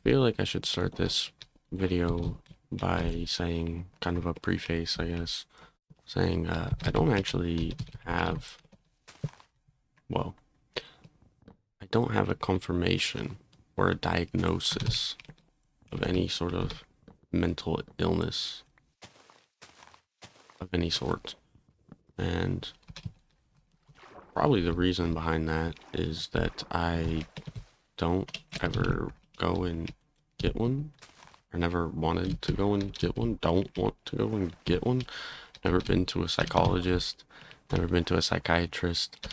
Feel like I should start this video by saying kind of a preface, I guess, saying I don't actually have, well, I don't have a confirmation or a diagnosis of any sort of mental illness of any sort. And probably the reason behind that is that I don't ever go and get one. I never wanted to go and get one. Don't want to go and get one. Never been to a psychologist. Never been to a psychiatrist.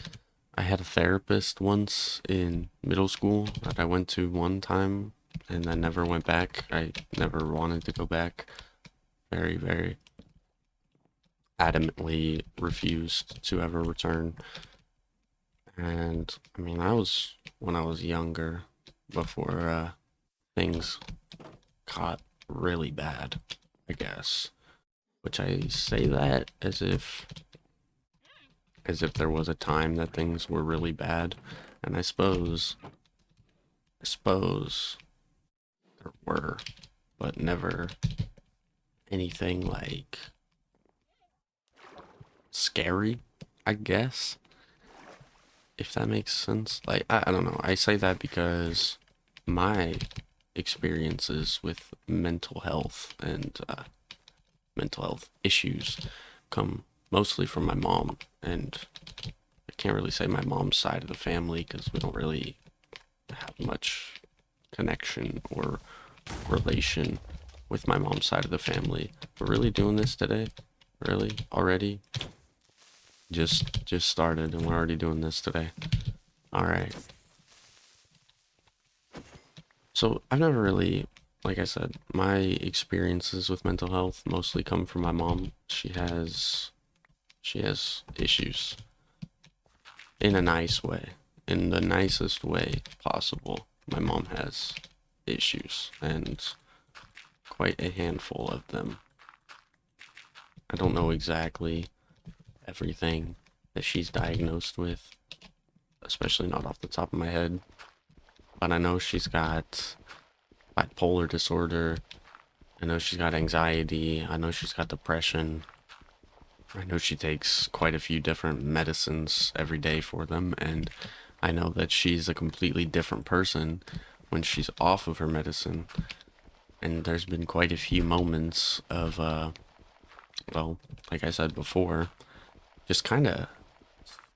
I had a therapist once in middle school that I went to one time and I never went back. I never wanted to go back. Very, very adamantly refused to ever return. And I mean, I was when I was younger, before things got really bad, I guess. Which I say that as if there was a time that things were really bad, and I suppose there were, but never anything like scary, I guess, if that makes sense. Like, I don't know. I say that because my experiences with mental health issues come mostly from my mom, and I can't really say my mom's side of the family because we don't really have much connection or relation with my mom's side of the family. We're really doing this today? Really? Already? Just started and we're already doing this today. All right. So I've never really, like I said, my experiences with mental health mostly come from my mom. She has issues in a nice way, in the nicest way possible. My mom has issues, and quite a handful of them. I don't know exactly everything that she's diagnosed with, especially not off the top of my head, but I know she's got bipolar disorder. I know she's got anxiety. I know she's got depression. I know she takes quite a few different medicines every day for them, and I know that she's a completely different person when she's off of her medicine. And there's been quite a few moments of, well, like I said before, just kind of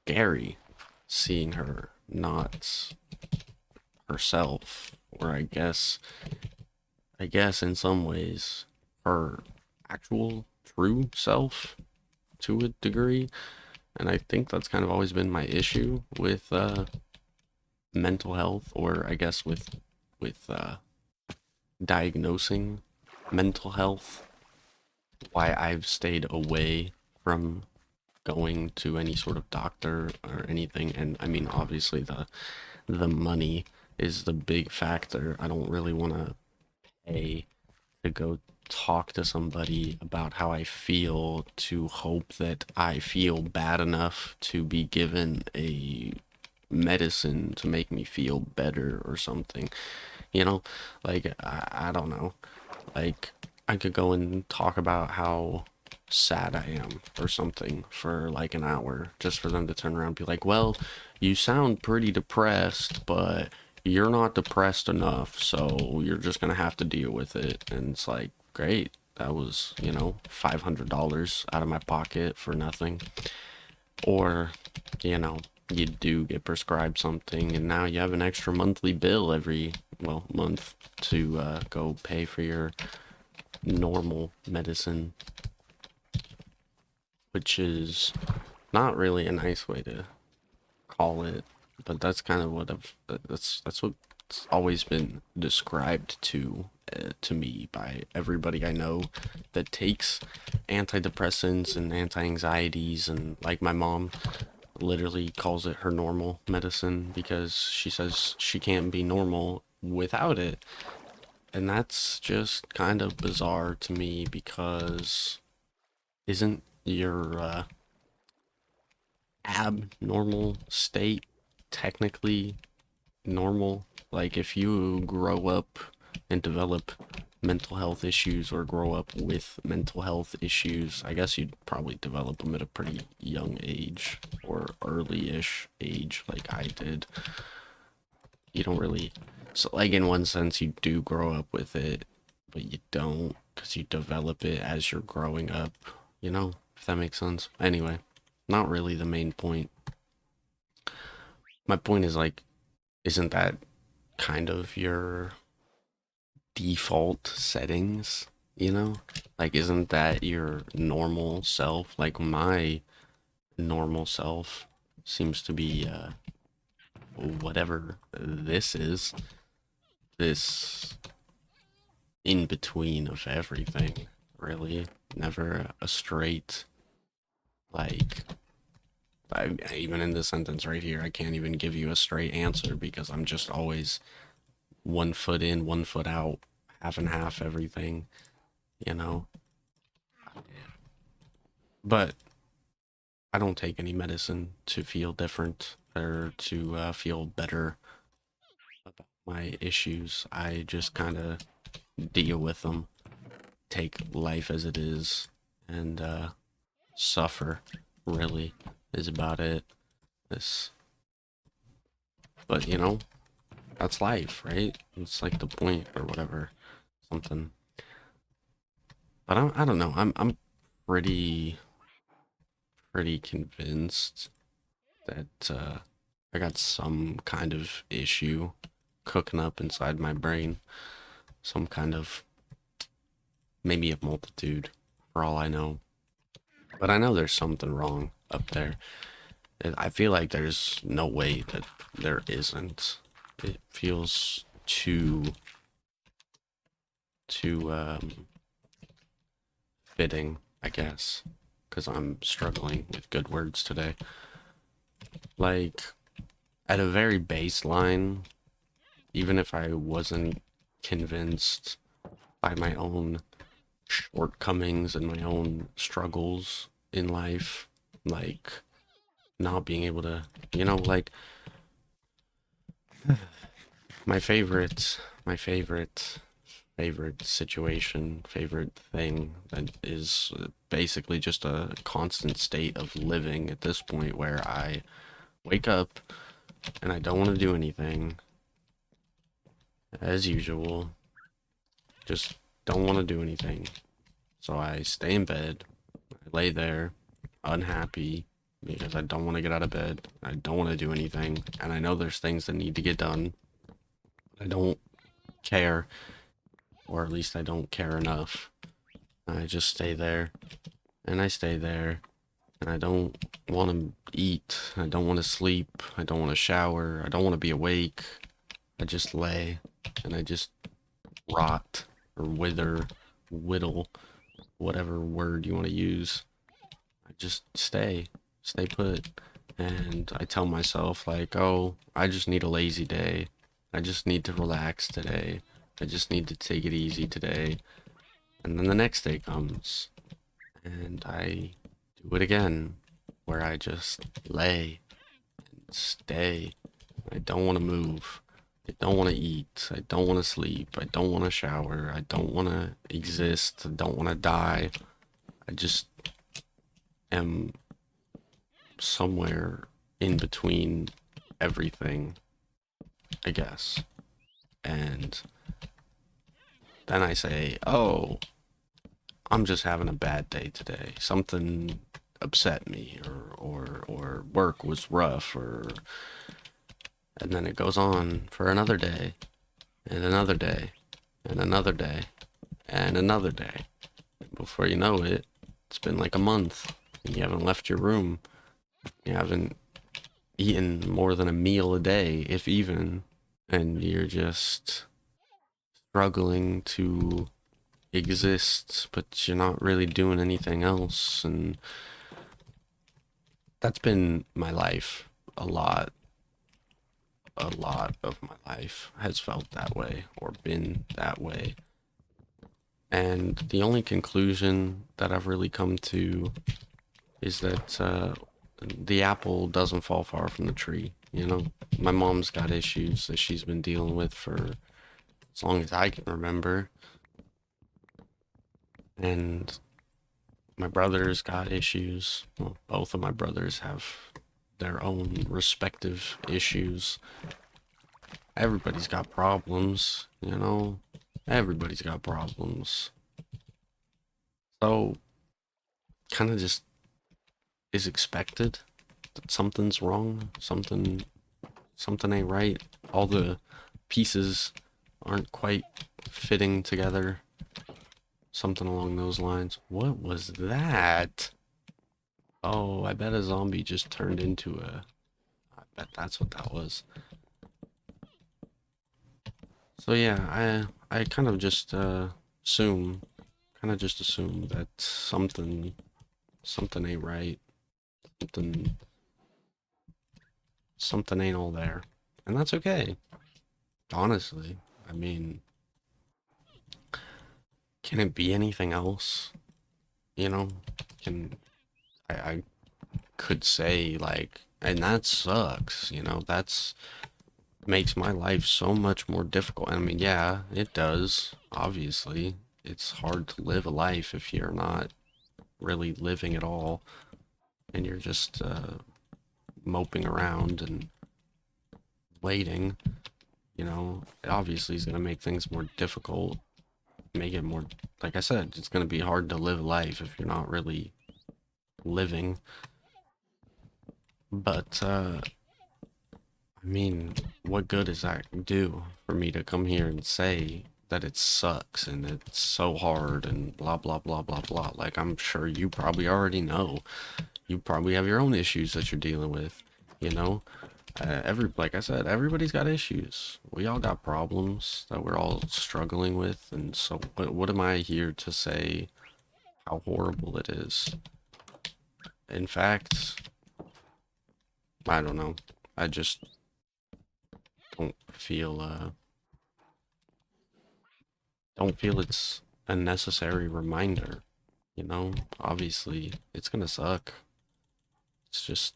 scary seeing her not herself, or I guess in some ways, her actual true self to a degree. And I think that's kind of always been my issue with mental health, or I guess with diagnosing mental health. Why I've stayed away from going to any sort of doctor or anything. And I mean, obviously the money is the big factor. I don't really want to pay to go talk to somebody about how I feel to hope that I feel bad enough to be given a medicine to make me feel better or something. You know, like I don't know. Like I could go and talk about how sad I am or something for like an hour just for them to turn around and be like, "Well, you sound pretty depressed, but you're not depressed enough, so you're just gonna have to deal with it." And it's like, great. That was, $500 out of my pocket for nothing. Or, you know, you do get prescribed something and now you have an extra monthly bill every, well, month to go pay for your normal medicine, which is not really a nice way to call it, but that's kind of what that's what's always been described to me by everybody I know that takes antidepressants and anti-anxieties, and like my mom literally calls it her normal medicine because she says she can't be normal without it. And that's just kind of bizarre to me because isn't your abnormal state technically normal? Like if you grow up and develop mental health issues or grow up with mental health issues, I guess you'd probably develop them at a pretty young age or early-ish age like I did. You don't really, so like in one sense you do grow up with it, but you don't because you develop it as you're growing up, if that makes sense. Anyway, not really the main point. My point is like, isn't that kind of your default settings, you know? Like, isn't that your normal self? Like, my normal self seems to be whatever this is, this in between of everything, really. Never a straight, like, even in this sentence right here, I can't even give you a straight answer because I'm just always one foot in, one foot out, half and half everything, you know? But I don't take any medicine to feel different or to feel better about my issues. I just kind of deal with them, take life as it is, and suffer, really, is about it. This, but that's life, right? It's like the point or whatever, something. But I don't know. I'm pretty pretty convinced that I got some kind of issue cooking up inside my brain. Some kind of, maybe a multitude, for all I know. But I know there's something wrong up there. I feel like there's no way that there isn't. It feels too fitting, I guess, because I'm struggling with good words today. Like, at a very baseline, even if I wasn't convinced by my own shortcomings and my own struggles in life, like not being able to, like my favorite situation, favorite thing that is basically just a constant state of living at this point where I wake up and I don't want to do anything as usual. Just don't want to do anything. So I stay in bed, I lay there, unhappy because I don't want to get out of bed. I don't want to do anything. And I know there's things that need to get done. I don't care, or at least I don't care enough. I just stay there, and I stay there, and I don't want to eat. I don't want to sleep. I don't want to shower. I don't want to be awake. I just lay, and I just rot, or wither, whittle, whatever word you want to use. I just stay put. And I tell myself, like, oh, I just need a lazy day. I just need to relax today. I just need to take it easy today. And then the next day comes, and I do it again, where I just lay and stay. I don't want to move. I don't want to eat. I don't want to sleep. I don't want to shower. I don't want to exist. I don't want to die. I just am somewhere in between everything, I guess. And then I say, oh, I'm just having a bad day today. Something upset me, or work was rough, and then it goes on for another day, and another day, and another day, and another day. Before you know it, it's been like a month, and you haven't left your room. You haven't eaten more than a meal a day, if even, and you're just struggling to exist, but you're not really doing anything else. And that's been my life. A lot of my life has felt that way or been that way. And the only conclusion that I've really come to is that the apple doesn't fall far from the tree. My mom's got issues that she's been dealing with for as long as I can remember. And my brother's got issues. Well, both of my brothers have their own respective issues. Everybody's got problems, you know? Everybody's got problems. So, kind of just is expected that something's wrong, something ain't right. All the pieces aren't quite fitting together. Something along those lines. What was that? Oh, I bet a zombie just turned into a... I bet that's what that was. So yeah, I kind of just assume, that something ain't right. Something something ain't all there. And that's okay. Honestly. I mean, can it be anything else? You know? Can I could say like, and that sucks, that's makes my life so much more difficult. I mean, yeah, it does. Obviously, it's hard to live a life if you're not really living at all and you're just moping around and waiting. It obviously is going to make things more difficult, make it more, like I said, it's going to be hard to live life if you're not really living. But, I mean, what good does that do for me to come here and say that it sucks and it's so hard and blah, blah, blah, blah, blah? Like, I'm sure you probably already know. You probably have your own issues that you're dealing with, you know? Like I said, everybody's got issues. We all got problems that we're all struggling with. And so, what am I here to say how horrible it is? In fact, I don't know. I just don't feel it's a necessary reminder, you know? Obviously, it's gonna suck. It's just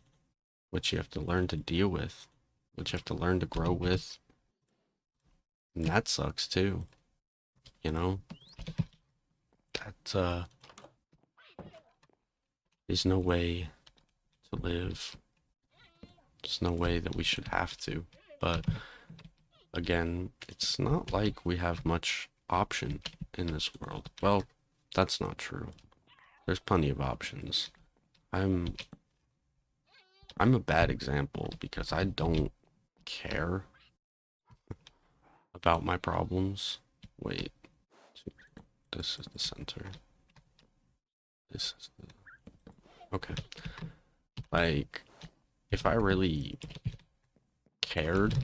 what you have to learn to deal with, what you have to learn to grow with. And that sucks too, you know? That is no way to live. There's no way that we should have to. But again, it's not like we have much option in this world. Well, that's not true. There's plenty of options. I'm I'm a bad example because I don't care about my problems. Wait, this is the center. This is the... Okay. Like, if I really cared,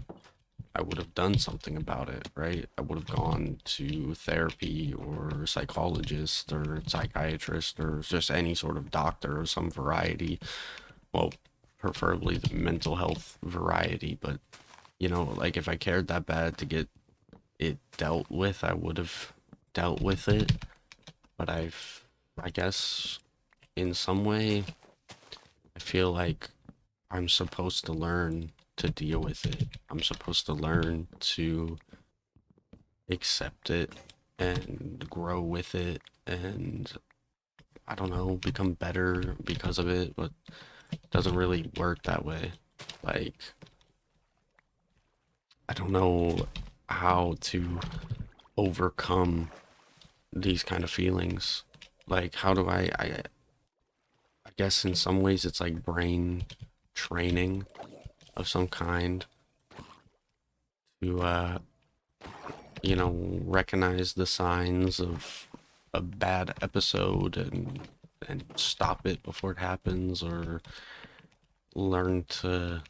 I would have done something about it, right? I would have gone to therapy or psychologist or psychiatrist or just any sort of doctor of some variety. Well, preferably the mental health variety, but like if I cared that bad to get it dealt with, I would have dealt with it. But I guess in some way, I feel like I'm supposed to learn to deal with it. I'm supposed to learn to accept it and grow with it and I don't know, become better because of it, but it doesn't really work that way. Like, I don't know how to overcome these kind of feelings. Like, how do I guess in some ways it's like brain training of some kind to recognize the signs of a bad episode and stop it before it happens, or learn to,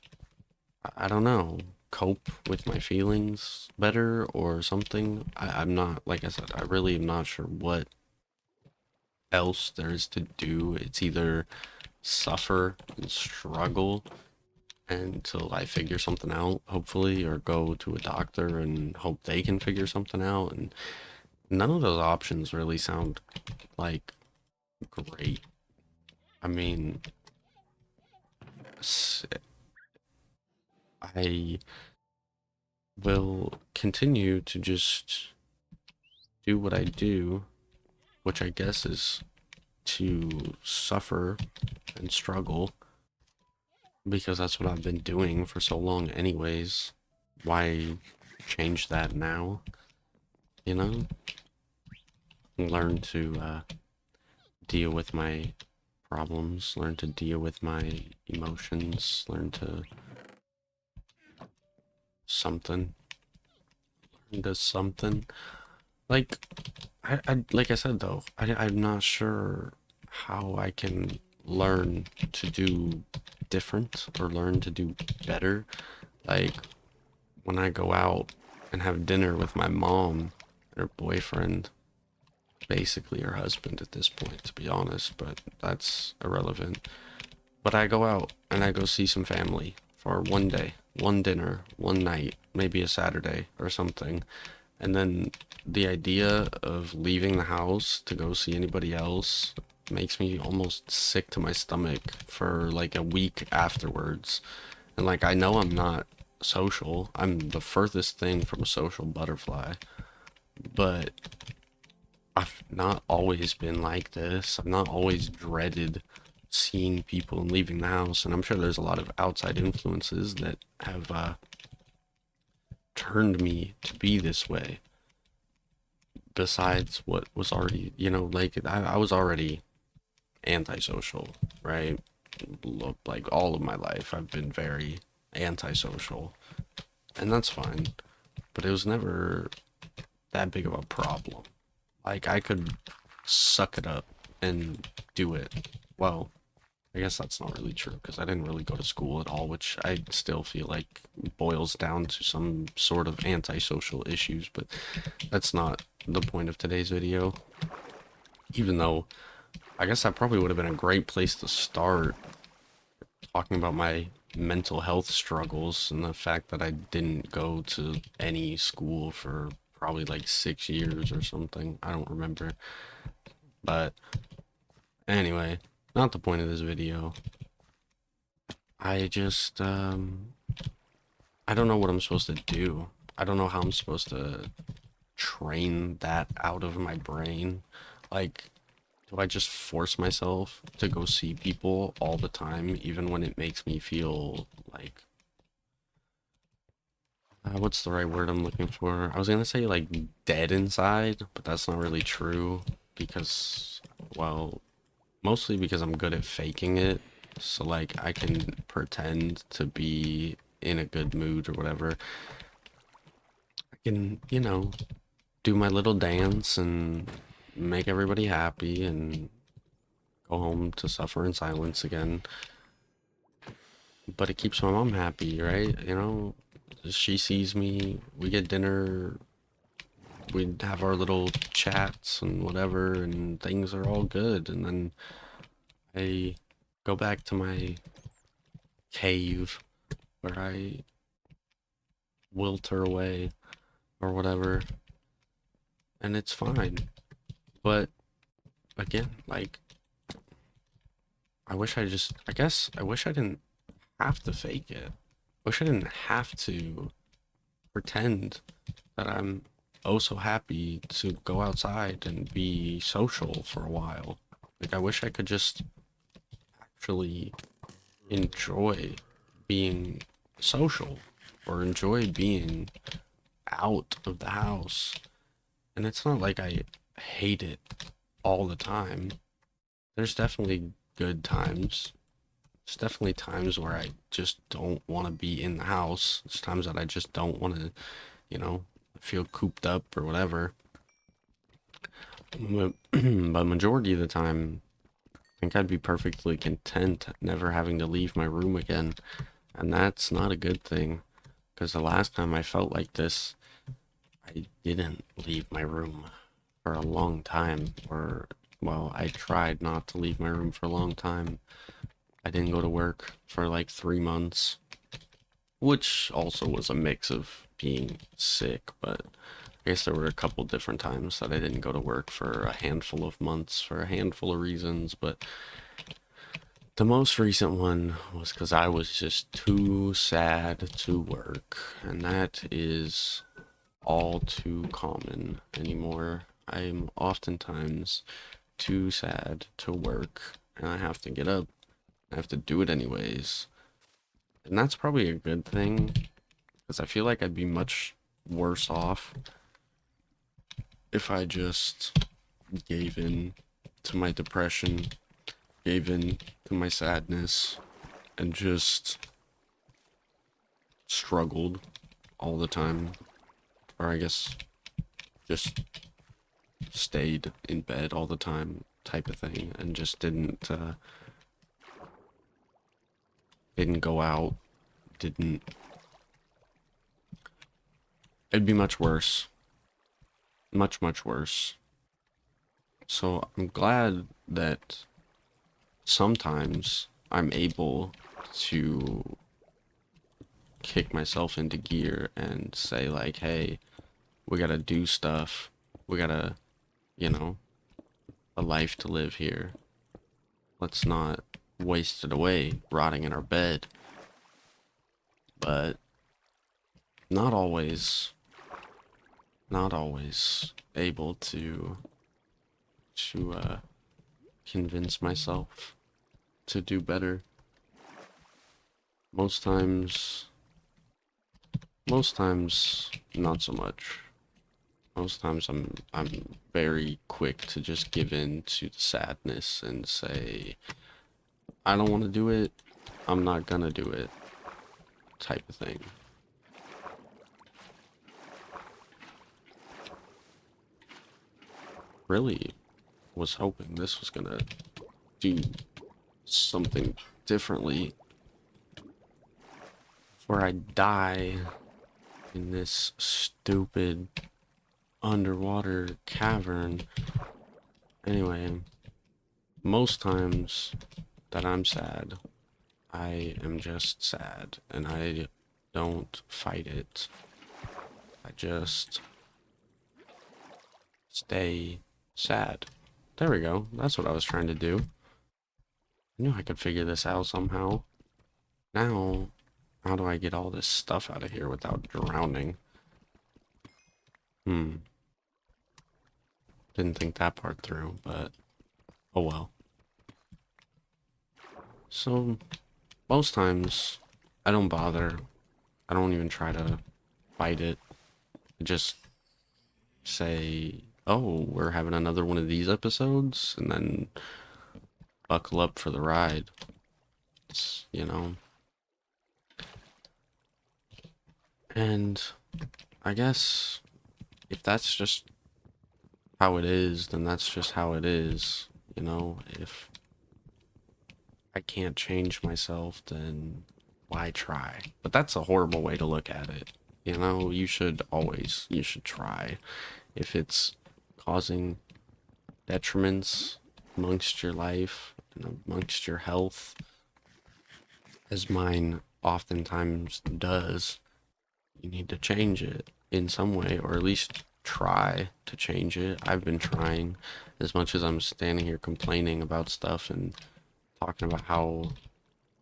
I don't know, cope with my feelings better or something. I'm not, like I said, I really am not sure what else there is to do. It's either suffer and struggle until I figure something out, hopefully, or go to a doctor and hope they can figure something out. And none of those options really sound like great. I mean, I will continue to just do what I do, which I guess is to suffer and struggle because that's what I've been doing for so long anyways. Why change that now? You know? Learn to deal with my problems, learn to deal with my emotions, learn to something, learn to something. Like, like I said though, I'm not sure how I can learn to do different or learn to do better. Like, when I go out and have dinner with my mom and her boyfriend, basically her husband at this point, to be honest, but that's irrelevant. But I go out and I go see some family for one day, one dinner, one night, maybe a Saturday or something. And then the idea of leaving the house to go see anybody else makes me almost sick to my stomach for like a week afterwards. And like, I know I'm not social. I'm the furthest thing from a social butterfly, but I've not always been like this. I've not always dreaded seeing people and leaving the house. And I'm sure there's a lot of outside influences that have turned me to be this way. Besides what was already, like I was already antisocial, right? Like all of my life, I've been very antisocial, and that's fine. But it was never that big of a problem. Like I could suck it up and do it. Well, I guess that's not really true because I didn't really go to school at all, which I still feel like boils down to some sort of antisocial issues, but that's not the point of today's video. Even though I guess that probably would have been a great place to start talking about my mental health struggles and the fact that I didn't go to any school for probably like 6 years or something. I don't remember. But anyway, not the point of this video. I just, I don't know what I'm supposed to do. I don't know how I'm supposed to train that out of my brain. Like, do I just force myself to go see people all the time, even when it makes me feel like, what's the right word I'm looking for? I was gonna say like dead inside, but that's not really true because, well, mostly because I'm good at faking it. So like I can pretend to be in a good mood or whatever. I can, do my little dance and make everybody happy and go home to suffer in silence again. But it keeps my mom happy, right? She sees me, we get dinner, we have our little chats and whatever, and things are all good. And then I go back to my cave where I wilter away or whatever, and it's fine. But again, like, I guess I wish I didn't have to fake it. I wish I didn't have to pretend that I'm oh so happy to go outside and be social for a while. Like, I wish I could just actually enjoy being social or enjoy being out of the house. And it's not like I hate it all the time. There's definitely good times. There's definitely times where I just don't want to be in the house. There's times that I just don't want to, you know, feel cooped up or whatever. But, but majority of the time, I think I'd be perfectly content never having to leave my room again. And that's not a good thing. Because the last time I felt like this, I didn't leave my room for a long time. Or, well, I tried not to leave my room for a long time. I didn't go to work for like 3 months, which also was a mix of being sick, but I guess there were a couple different times that I didn't go to work for a handful of months for a handful of reasons, but The most recent one was because I was just too sad to work, and that is all too common anymore. I'm oftentimes too sad to work, and I have to get up. I have to do it anyways. And that's probably a good thing, because I feel like I'd be much worse off if I just gave in to my depression, gave in to my sadness, and just struggled all the time. Or I guess just stayed in bed all the time type of thing and just didn't go out, didn't it'd be much worse. Much worse. So I'm glad that sometimes I'm able to kick myself into gear and say like, hey, we gotta do stuff. We gotta, you know, a life to live here. Let's not waste it away rotting in our bed. But not always, not always able to convince myself to do better. Most times, most times, not so much. Most times I'm very quick to just give in to the sadness and say, I don't want to do it, I'm not gonna do it, type of thing. Really was hoping this was gonna do something differently before I die in this stupid underwater cavern. Anyway, most times that I'm sad, I am just sad and I don't fight it. I just stay sad. There we go. That's what I was trying to do. I knew I could figure this out somehow. Now, how do I get all this stuff out of here without drowning? Didn't think that part through, but oh well. So, most times, I don't bother. I don't even try to fight it. I just say, oh, we're having another one of these episodes, and then buckle up for the ride. It's. And I guess if that's just how it is, then that's just how it is. If I can't change myself, then why try? But that's a horrible way to look at it. You should try. If it's causing detriments amongst your life and amongst your health, as mine oftentimes does, you need to change it in some way, or at least try to change it. I've been trying as much as I'm standing here complaining about stuff and talking about how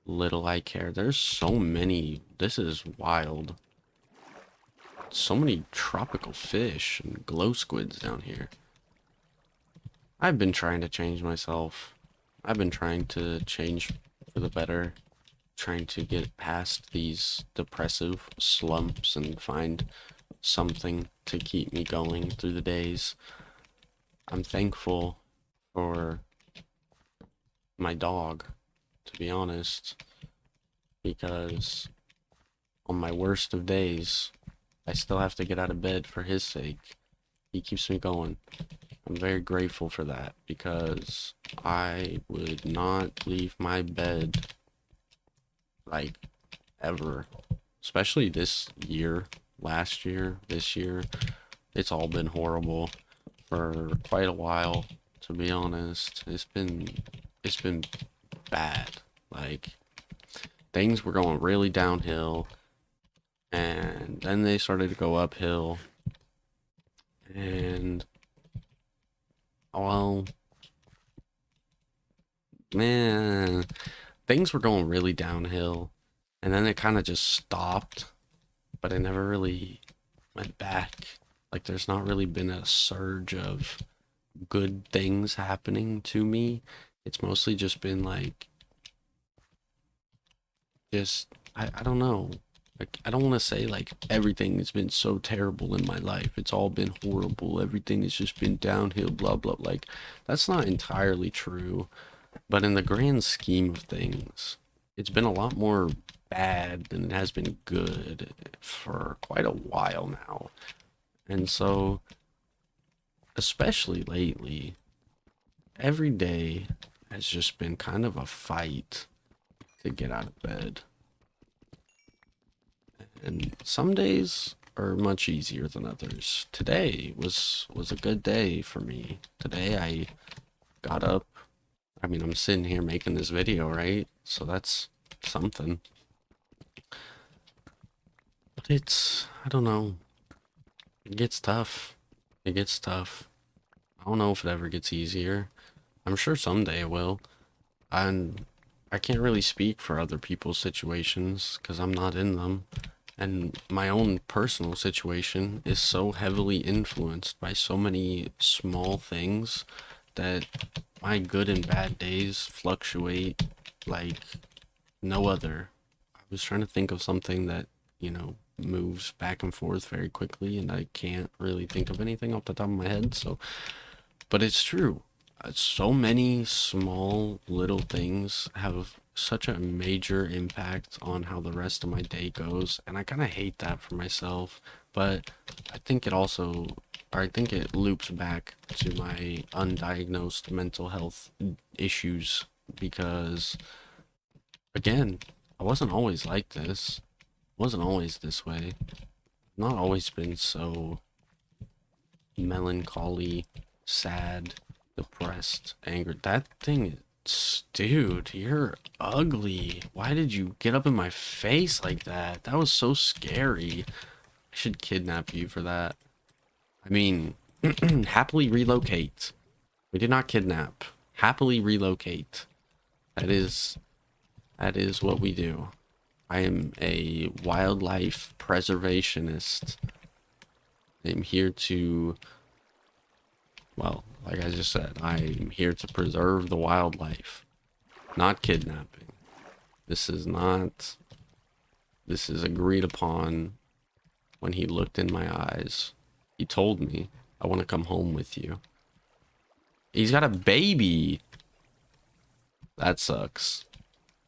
little I care. There's so many, this is wild. So many tropical fish and glow squids down here. I've been trying to change myself. I've been trying to change for the better, trying to get past these depressive slumps and find something to keep me going through the days. I'm thankful for my dog, to be honest, because on my worst of days, I still have to get out of bed for his sake. He keeps me going. I'm very grateful for that because I would not leave my bed like ever, especially this year, last year, this year. It's all been horrible for quite a while, to be honest. It's been bad. Like things were going really downhill and then they started to go uphill and well, man, things were going really downhill, and then it kind of just stopped, but it never really went back. Like, there's not really been a surge of good things happening to me. It's mostly just been like, just, I don't know. Like, I don't want to say like everything has been so terrible in my life. It's all been horrible. Everything has just been downhill, blah, blah. Like, that's not entirely true. But in the grand scheme of things, it's been a lot more bad than it has been good for quite a while now. And so, especially lately, every day has just been kind of a fight to get out of bed. And some days are much easier than others. Today was a good day for me. Today I got up. I mean, I'm sitting here making this video, right? So that's something. But it's, I don't know. It gets tough. It gets tough. I don't know if it ever gets easier. I'm sure someday it will. And I can't really speak for other people's situations because I'm not in them. And my own personal situation is so heavily influenced by so many small things that my good and bad days fluctuate like no other. I was trying to think of something that, moves back and forth very quickly, and I can't really think of anything off the top of my head. So, but it's true. So many small little things have such a major impact on how the rest of my day goes, and I kind of hate that for myself. But I think it also, or I think it loops back to my undiagnosed mental health issues because, again, I wasn't always like this. I wasn't always this way. Not always been so melancholy, sad, depressed, angered. That thing is, dude, you're ugly. Why did you get up in my face like that? That was so scary. I should kidnap you for that. I mean, happily relocate. We did not kidnap. Happily relocate. That is what we do. I am a wildlife preservationist. I'm here to, well, like I just said, I'm here to preserve the wildlife, not kidnapping. This is not, this is agreed upon when he looked in my eyes. He told me, I want to come home with you. He's got a baby. That sucks.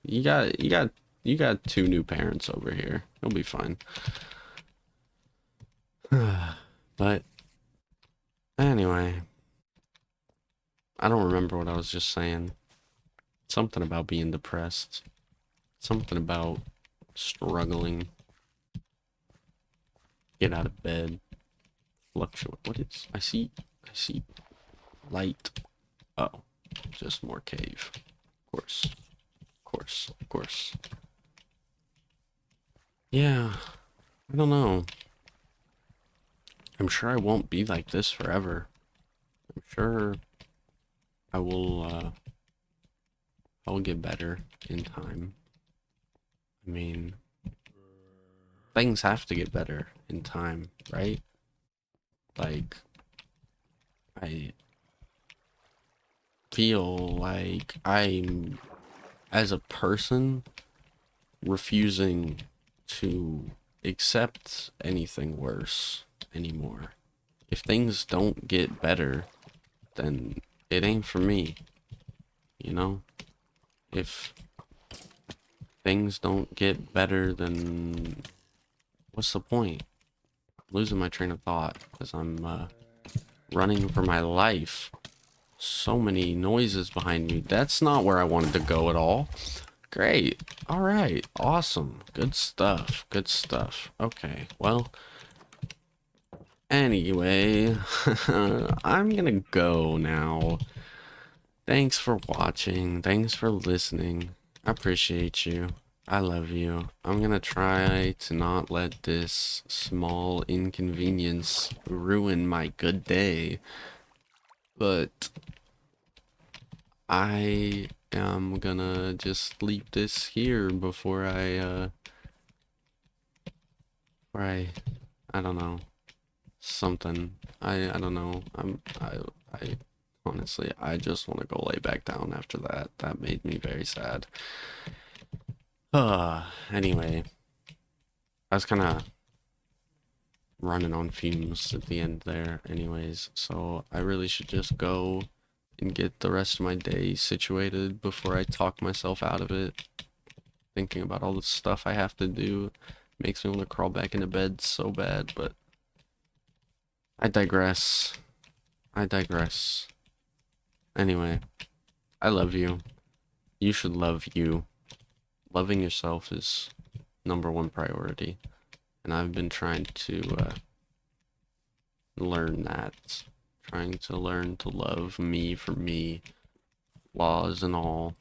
You got two new parents over here. You'll be fine. But anyway, I don't remember what I was just saying. Something about being depressed. Something about struggling. Get out of bed. Fluctuate. What is? I see light. Oh, just more cave. Of course. Of course. Of course. Yeah. I don't know. I'm sure I won't be like this forever. I'm sure I will get better in time. I mean, things have to get better in time, right? Like, I feel like I'm, as a person, refusing to accept anything worse anymore. If things don't get better, then it ain't for me, you know? If things don't get better, then what's the point? I'm losing my train of thought because I'm running for my life. So many noises behind me. That's not where I wanted to go at all. Great. All right. Awesome. Good stuff. Good stuff. Okay. Well, anyway, I'm gonna go now. Thanks for watching. Thanks for listening. I appreciate you. I love you. I'm gonna try to not let this small inconvenience ruin my good day. But I am gonna just leave this here before I don't know, something. I don't know. I honestly, I just want to go lay back down after that. That made me very sad. Anyway, I was kind of running on fumes at the end there anyways, so I really should just go and get the rest of my day situated before I talk myself out of it. Thinking about all the stuff I have to do makes me want to crawl back into bed so bad, but I digress. I digress. Anyway, I love you. You should love you. Loving yourself is #1 priority, and I've been trying to learn that. Trying to learn to love me for me, flaws and all.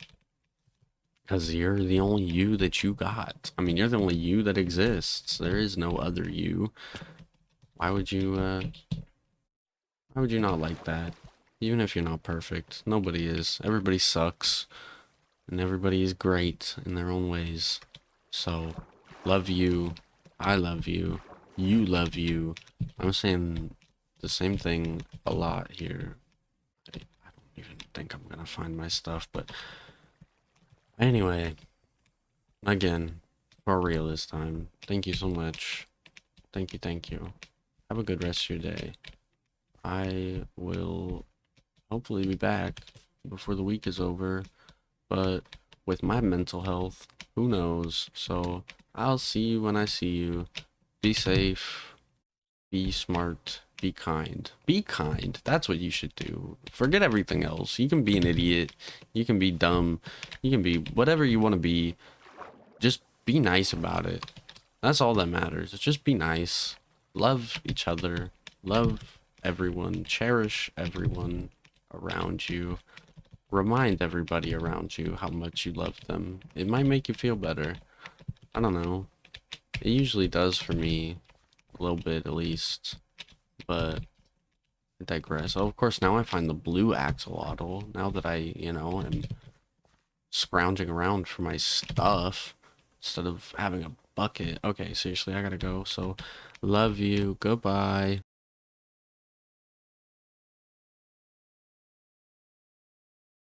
Because you're the only you that you got. I mean, you're the only you that exists. There is no other you. Why would you not like that? Even if you're not perfect. Nobody is. Everybody sucks. And everybody is great in their own ways. So, love you. I love you. You love you. I'm saying the same thing a lot here. I don't even think I'm gonna find my stuff, but anyway, again, for real this time. Thank you so much. Thank you, thank you. Have a good rest of your day. I will hopefully be back before the week is over, but with my mental health, who knows? So I'll see you when I see you. Be safe, be smart, be kind. Be kind. That's what you should do. Forget everything else. You can be an idiot, you can be dumb, you can be whatever you want to be. Just be nice about it. That's all that matters. Just be nice. Love each other. Love everyone. Cherish everyone around you. Remind everybody around you how much you love them. It might make you feel better. I don't know. It usually does for me. A little bit at least. But I digress. Oh, of course, now I find the blue axolotl. Now that I, am scrounging around for my stuff instead of having a bucket. Okay, seriously, I gotta go. So, love you. Goodbye.